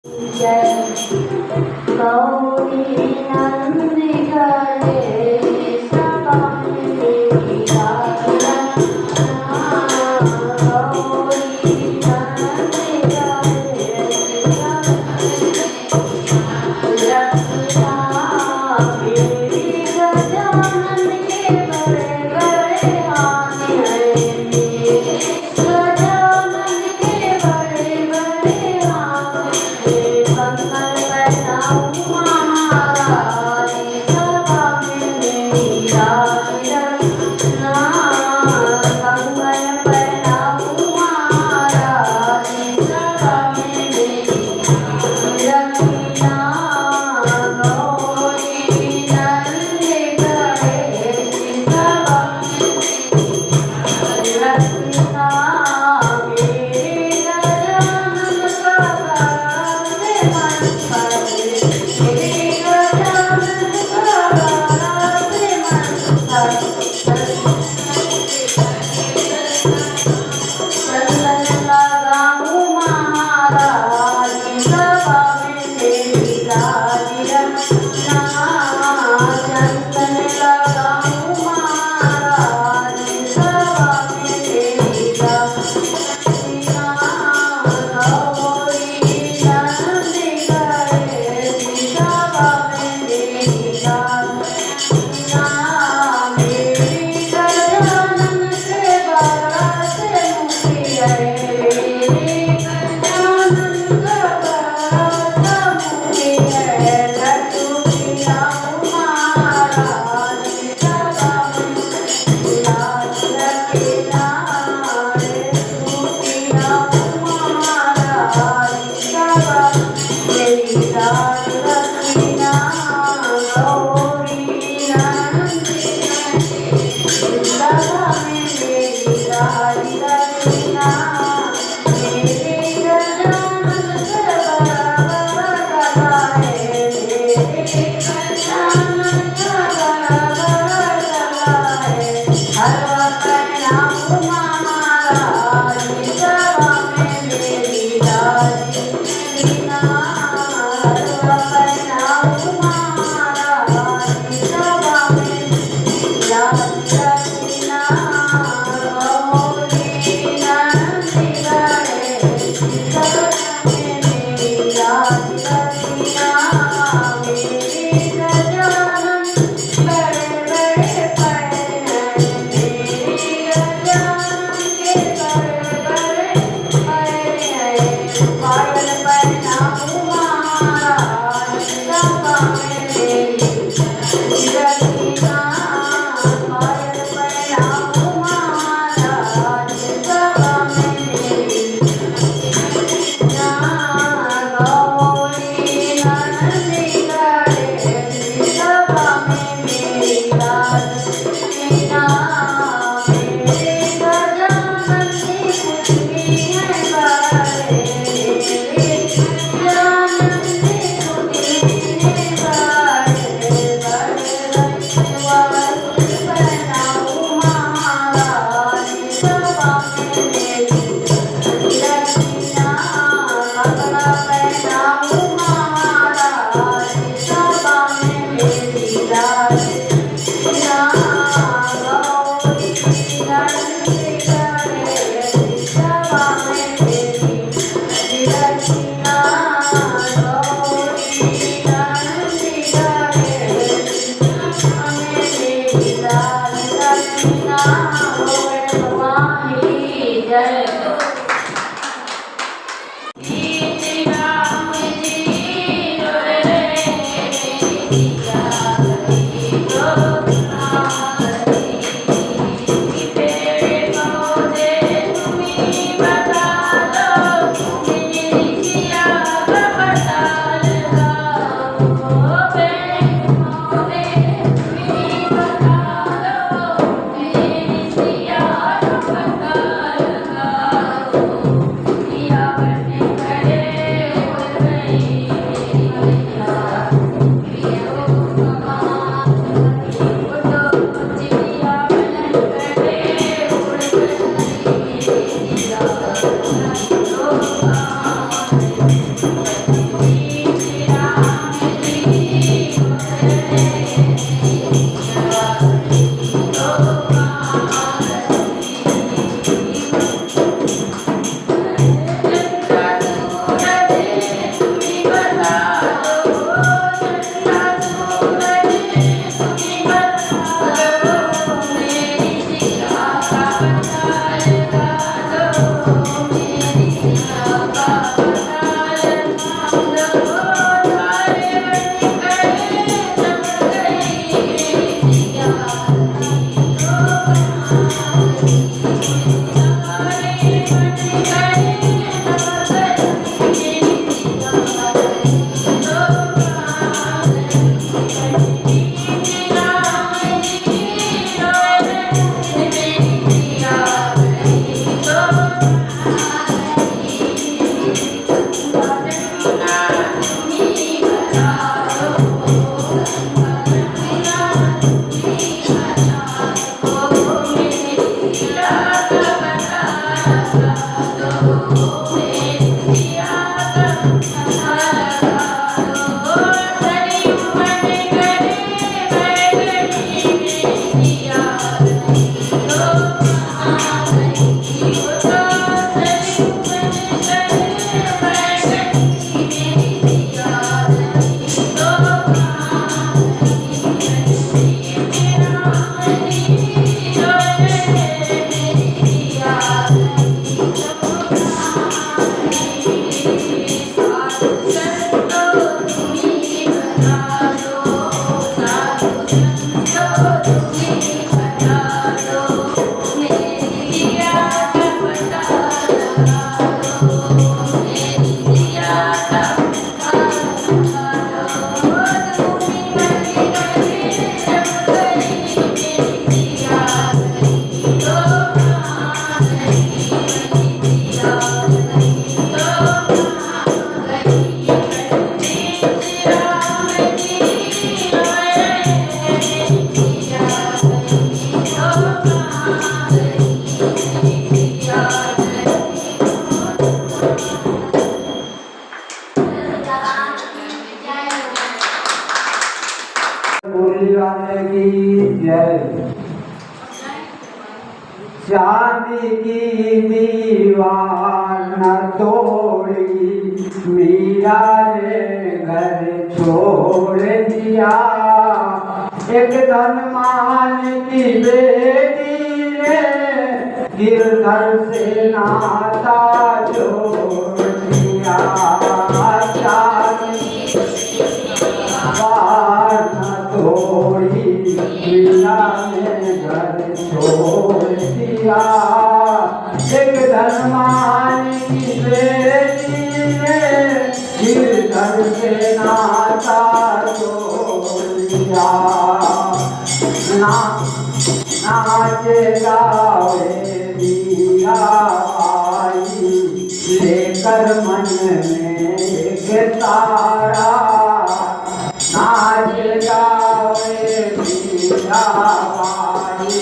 जय गौरी नंदिघरे सकाले विराजमान गौरी नंदिघरे मेरी गजानन के बड़े बड़े हाथ हैं गजानन के बड़े बड़े हाथ कंगन पहनाऊं महाराज सभा में मेरी राज रखना कंगन पहनाऊं महाराज सभा में मेरी रखना गौरी नंदिघरे सभा रखना मेरे गजानन का से मन पर मेरे गजानन का से मन पर चंदन लगाऊं महाराज सभा में मेरी राज रखना चंदन लगाऊं महाराज सभा में मेरी राज रखना गौरी नंदिघरे सभा में मेरी राज रखना मेरी गजानन से बरस मुखिया मेरे गजानन का बरस मुखिया लड्डू खिलाऊं महाराज सभा में लाज रखना लड्डू खिलाऊं महाराज सभा मेरी लाज रखना गौरी नंदिघरे सभा में मेरी राज रखना मेरे गजानन से बराबर गदा है मेरे गजानन का बराबर गदा है हलवा पहनाऊं महाराज सभा में मेरी राज रखना हलवा पहनाऊं महाराज सभा में राज रखना गौरी नंदिघरे सभा में मेरी राज रखना मेरे गजानन बड़े बड़े पैर हैं मेरे गजानन के बड़े बड़े पैर हैं पायल पहनाऊं महाराज सभा में मेरी रखना पायल पहनाऊं महाराज सभा में मेरी रखना गौरी नंदिघरे सभा में मेरी राज रखना मेरे गजानन की खुशबी है बड़े मेरे गजानन की खुशबी है बड़े बड़े रखवाल पहनाऊं महाराज सभा में मेरी रखना कपड़ा पहनाऊं महाराज सभा में मेरी राज रखना गौरी नंदिघरे सभा में मेरी रखना गौरी नंदिघरे सभा में मेरी राज रखना गौड़ भगवान की जय गीत राम जी रोए सिया गई पेड़ पौधे तुम्हीं बता दो मेरी सिया का बता लगाओ पेड़ पौधे तुम्हीं बता दो मेरी सिया का बता लगाओ चांदी की दीवार न तोड़ी, मीरा ने घर छोड़ दिया। एक धनमान की बेटी ने गिरधर से नाता जोड़ दिया। चांदी दीवार न तोड़ी, मीरा ने घर छोड़ दिया। एक धनमान की बेटी ने गिरधर से नाता जोड़ दिया। नाचे गावे दिया आई, लेकर मन में एक तारा। नाच गावे दिया आई,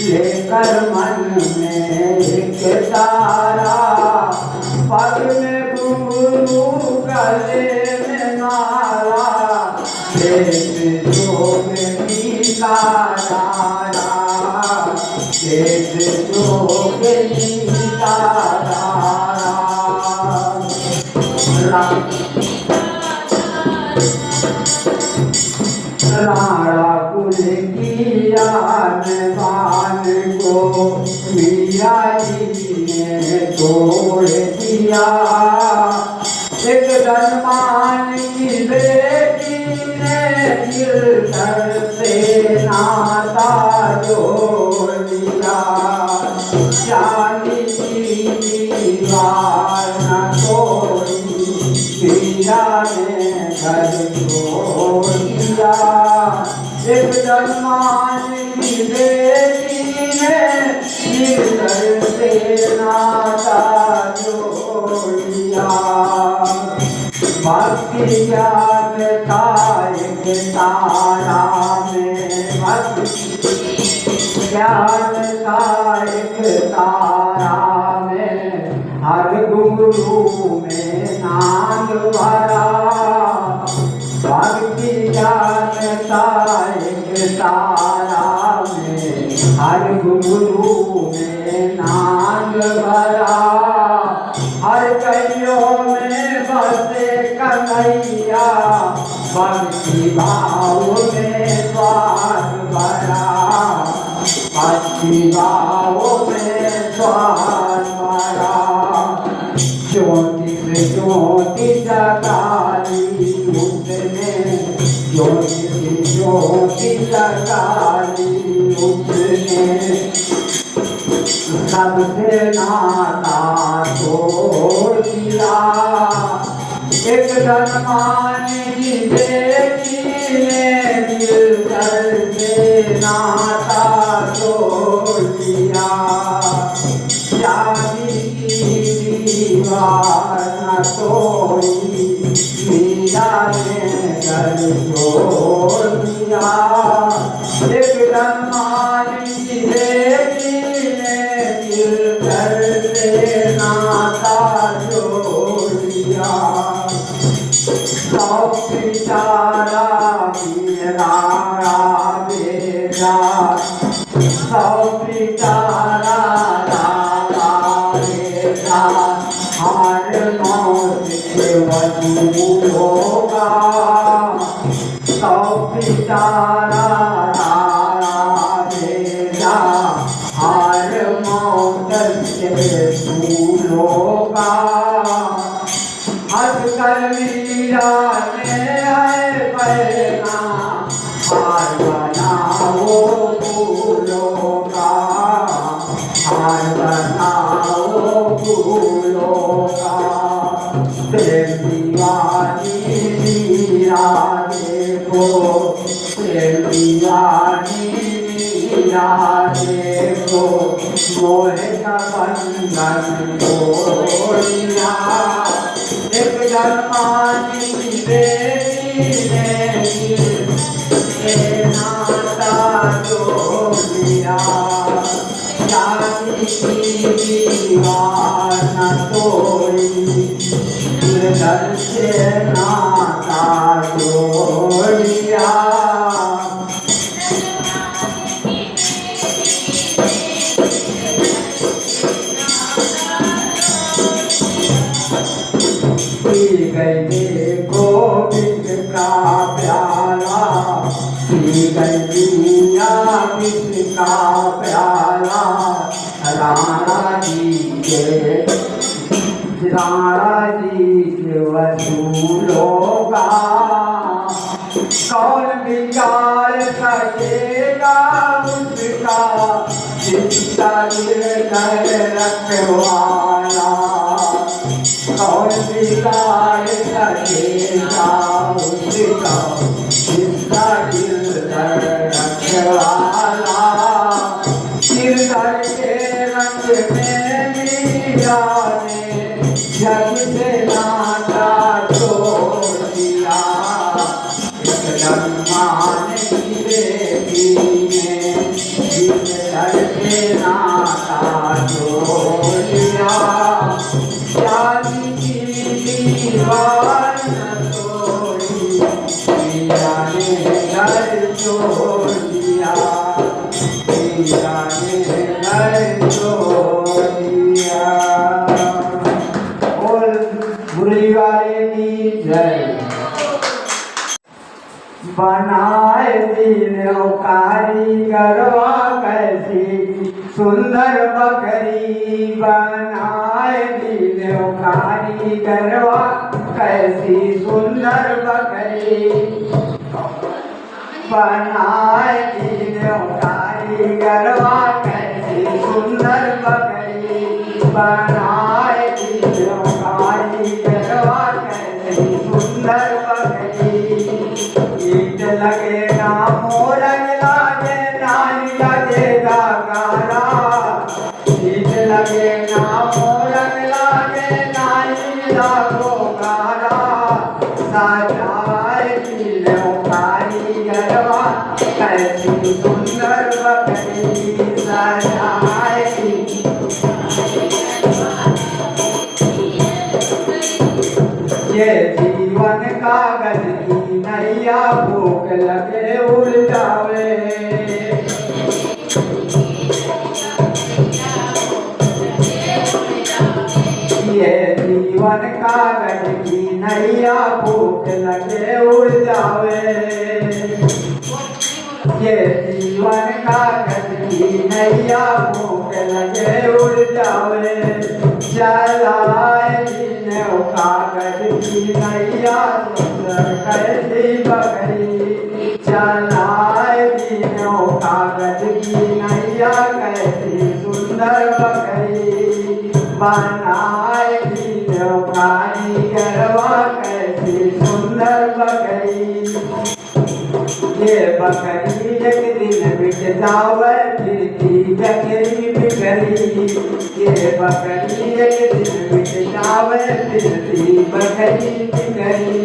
लेकर मन में एक तारा। पग में घुंघरू गले में माला, देश जोग की तारा। देश जोग की तारा। राणा कुल की आन बान को मीरा जी ने तोड़ दिया। एक धनमान की बेटी ने गिरधर से नाता जोड़ दिया। चांदी की दीवार न तोड़ी, मीरा ने घर छोड़ दिया। एक धनमान की बेटी ने गिरधर से नाता जोड़ दिया। भक्ति ज्ञान का एक तारा में, भक्ति ज्ञान का एक तारा में, हर घुंघरू में नाद भरा। भक्ति ज्ञान का एक तारा में, हर घुंघरू में नाद भरा। हर कलियों में बसे कन्हैया, भक्ति भाव में स्वाद भरा। भक्ति भाव में स्वाद लगाली उसने सबसे नाता तोड़ दिया। एक धनवानी बेटी ने मिलकर से नाता तोड़ दिया। शादी की दीवार न तोड़ी मीरा ने घर छोड़ दिया। एक धनवानी बेटी ने मिलकर से नाता जोड़ दिया। सौ पितारा मेरा बेटा, सौ पितारा बेटा, हर मौत से वजूद होगा। सौ पितारा बेटा, हर मौत से दूर होगा। हंस कर मीरा ने आए पहना हार बनाओ फूलों का, हार बनाओ फूलों का। प्रेम दीवानी मीरा देखो, प्रेम दीवानी मीरा देखो, मोहे का बंधन तोड़िया। एक धनवानी बेटी ने नाता जोड़ दिया। शादी की दीवार न तोड़ी, घर से नाता जोड़ दिया। पी गई गोविंद का प्याला, पी गई दुनिया विश्व का प्याला। राणा जी के वसूलों का कौन बिगाड़ सकेगा उसका, जिसका दिल कर रखवाला। कौन बिगाड़ सकेगा उसका, जिसका दिल कर रखवाला। सिरधर के रंग में मीरा ने जग से नाता छोड़ दिया। एक धनवान की बेटी ने सिरधर से नाता छोड़ दिया। शादी की दीवार न तोड़ी, मीरा ने घर छोड़ दिया। मीरा ने घर छोड़ दिया। बोल मुरली वाले की जय। बनाए दिलों कारीगरवा कैसी सुंदर बकरी। बनाए दिलों कारीगरवा कैसी सुंदर बकरी। बनाए दिलों कारीगरवा कैसी सुंदर बकरी। बनाए दिलों कारीगरवा कैसी सुंदर बकरी। ईट लगे ना मोरग लागे नानी लगेगा गारा। ईट लगे ना मोरग लागे नानी लागो गारा। सजाए दिलों कारीगरवा कैसी सुंदर बकरी। सजाए ये जीवन कागज की नैया भूख लगे उड़ जावे। ये जीवन कागज की नैया भूख लगे उड़ जावे। ये जीवन कागज की नैया भूख लगे उड़ जावे। चलाए दिनों कागज की नैया सुंदर कैसी बकरी। चलाए सुंदर बकरी बनाए दीनो कारीगरवा कैसी सुंदर बकरी। ये बकरी एक दिन बिक जावे फिर की बकरी बिकरी। ये बकरी एक दिन बिक जावे फिर की बकरी बिकरी।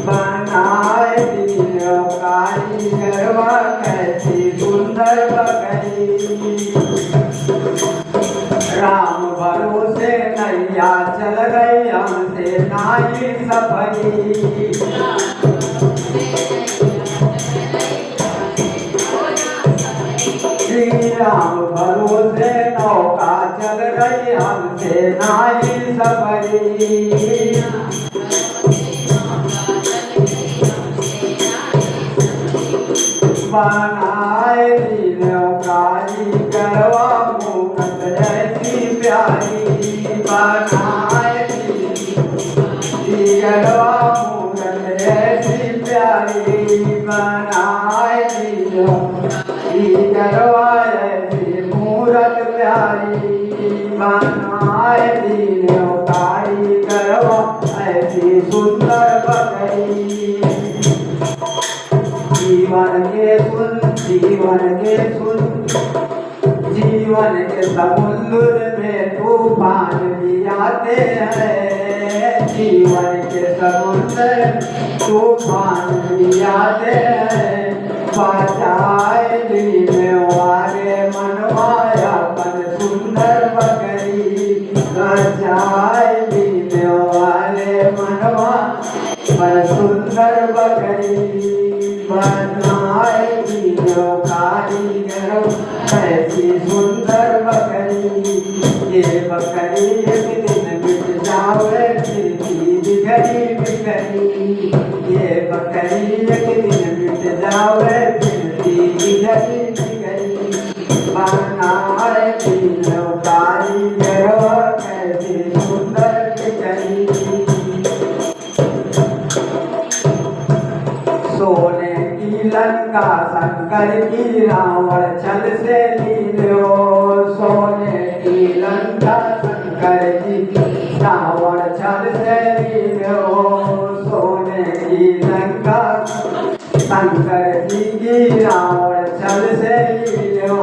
बनाए दीनो कारीगरवा कैसी सुंदर बकरी। राम भरोसे नैया चल गई हमसे नाई सफरी। श्री राम भरोसे नौका चल गई हमसे नाई सफरी। बनाए दीनो कारीगरवा मूरत ऐसी प्यारी। बनाए कारीगरवा मूरत ऐसी प्यारी। बनाए दीनो कारीगरवा ऐसी मूरत प्यारी। बनाए दीनो कारीगरवा ऐसी सुंदर बकरी। जीवन के सुन जीवन के समुद्र में तूफान भी आते हैं। जीवन के समुद्र तूफान भी आते हैं। बचाए दीने वाले मनवाया पर सुंदर बकरी। बचाए दीने वाले मनवा पर सुंदर बकरी। बनाए दीनो कारीगर ऐसी सुंदर बकरी। ये बकरी एक दिन बिक जावे फिर की बिगड़ी बिगड़ी। ये बकरी एक दिन बिक जावे फिर की बिगड़ी बिगड़ी। बनाए दीनो कारीगर ऐसी सुंदर बिकरी। सोने की लंका शंकर की रावण छल से लीलो। सोने की लंका शंकर की रावण छल से लीलो। सोने की लंका शंकर जी की रावण छल से लीलो।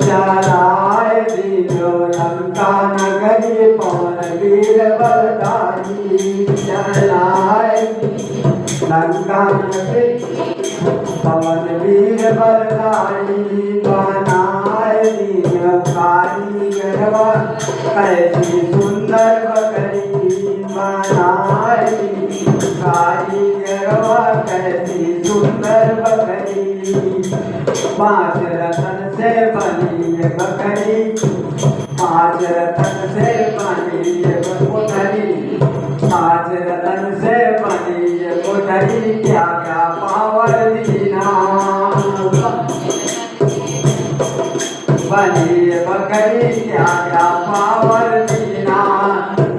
जलाए दीनो लंका नगरी पवन वीर बलदाई। जलाए लंका पवन वीर बलदाई। बनाए दीनो कारीगरवा कैसी सुंदर बकरी। बनाए कारीगरवा कैसी सुंदर बकरी। पांच रतन से बनी ये बकरी। पांच रतन से बनी ये कोठरी। पांच रतन से बनी ये कोठरी। क्या क्या पावर दीना बनी ये बकरी। क्या क्या पावर दीना।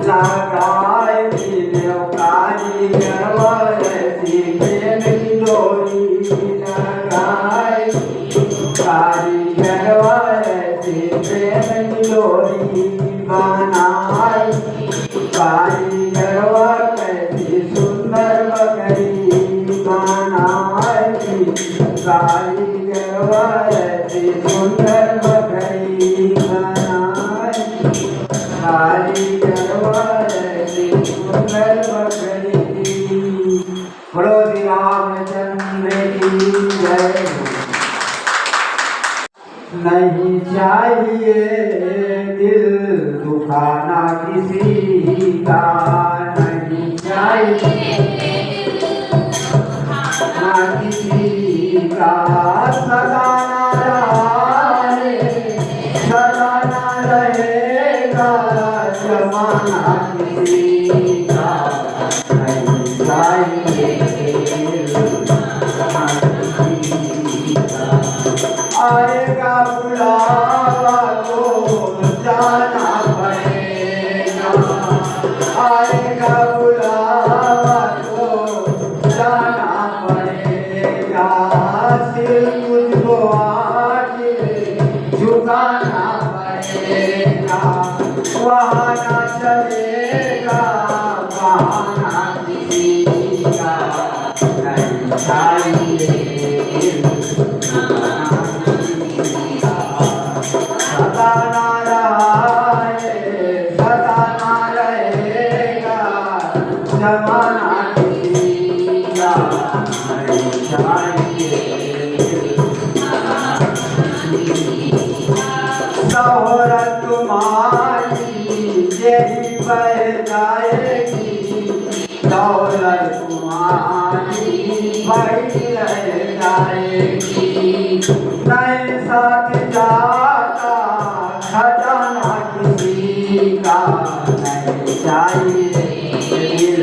लगाए दीनो कारीगरवा ऐसी प्रेम की डोरी। लगाए कारीगरवा ऐसी प्रेम की डोरी। बनाए कारीगरवा कैसी सुंदर बकरी। बनाए कारीगरवा ऐसी सुंदर बकरी। बनाए कारीगरवा ऐसी सुंदर बकरी। बोलो श्री रामचंद्र की जय। नहीं चाहिए दिल दुखाना किसी का। नहीं चाहिए ना किसी का। सदा ना रहेगा जमाना किसी का। नहीं चाहिए आएगा बुलावा तो जाना पड़ेगा। आएगा बुलावा तो जाना पड़ेगा। सिर मुझको आज झुकाना पड़ेगा। बह जाएगी, दौलत तुम्हारी बही रह जाएगी। नहीं साथ जाता खजाना किसी का, नहीं चाहिए दिल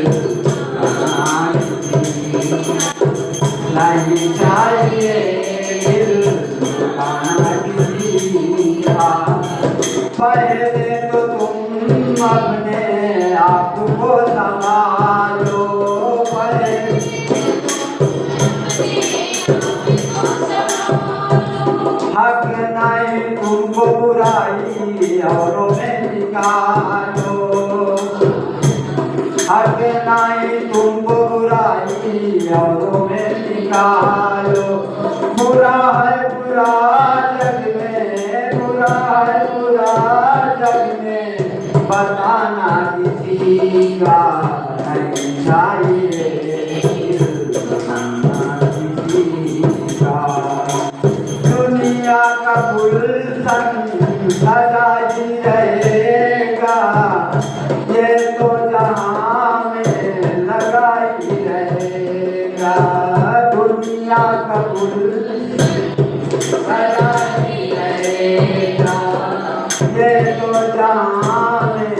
नहीं चाहिए दिल दुखाना किसी का। पहले तो तुम अपने आप को संभालो, हक नहीं तुमको बुराई औरों में निकालो, हक नहीं तुमको बुराई औरों में निकालो। बुरा है बुरा जग में, बुरा है बुरा जग में, बताना किसी का नहीं चाहिए किसी का। दुनिया का गुलशन सदा ही रहेगा, ये तो जहाँ में लगा ही रहेगा। दुनिया का गुलशन सदा ही रहेगा, ये तो जहाँ में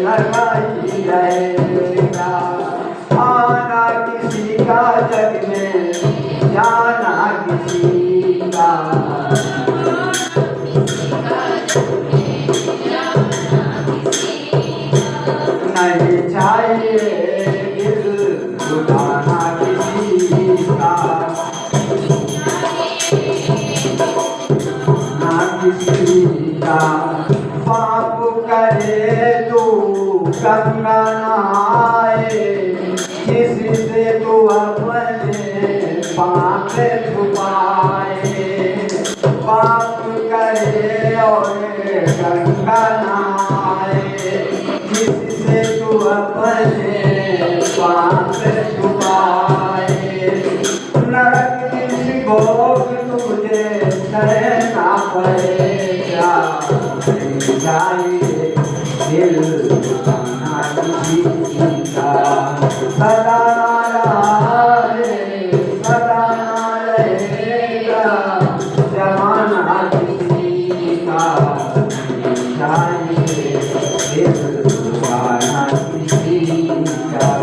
लगा ही रहेगा। आना किसी का जग में, जाना किसी का। नहीं चाहिए दिल दुखाना किसी का, ना किसी का। पाप करे तू गंगा नहाए, जिससे तू अपने पाप छुपाए। पाप करे और गंगा नहाए, जिससे तू अपने पाप छुपाए। नरक की भोग तुझे सहना पड़ेगा, नहीं चाहिए दिल दुखाना किसी का। सदा सदा रहेगा जमाना किसी का, नहीं चाहिए दिल दुखाना किसी का।